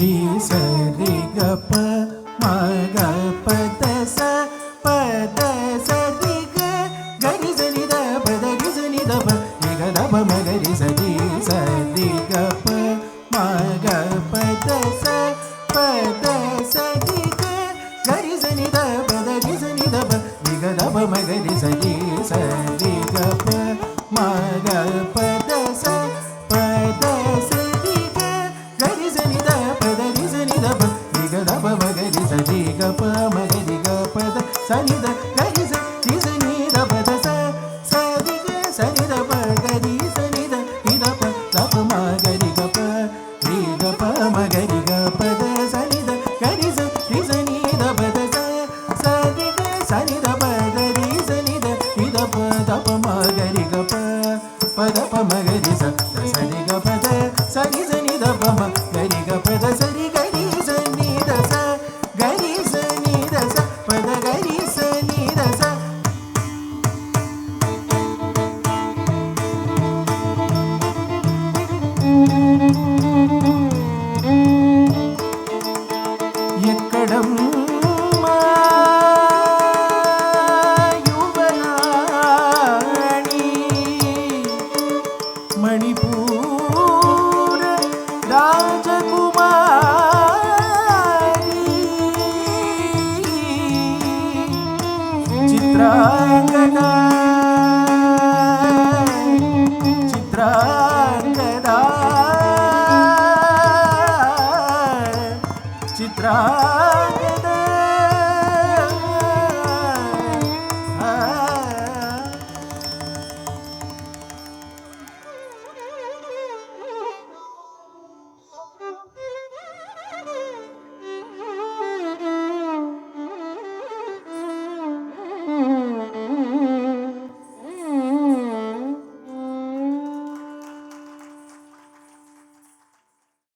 ರಿ ಸರಿ ಗ ಪ ಮ ಗ ಪ ದ ಸ ಪ ದ ಸ ರಿ ಗ ಗರಿ ಸನಿ ದ ಪ ದ ರಿ ಸನಿ ದ ಪ ನಿ ಗ ದ ಪ ಮ ಗ ರಿ ಸರಿ ಸರಿ ಗ ಪ ಮ ಗ ಪ ದ ಸ ಪ ದ ಸ ರಿ ಗ ಗರಿ ಸನಿ ದ ಪ ದ ರಿ ಸನಿ ದ ಪ ನಿ ಗ ದ ಪ ಮ ಗ ರಿ ಸರಿ ಸರಿ ಗ ಪ ಮ ಗ ಪ ದ ಸ ಪ ದ ಸ ರಿ ಗ ಗರಿ ಸನಿ ದ ಪ ದ ರಿ ಸನಿ ದ ಪ ನಿ ಗ ದ ಪ ಮ ಗ ರಿ ಸರಿ ಗ ಪ ಮ ಗ ರಿ ಗ ಪ ದ ಸ ನಿ ದ ಗರಿ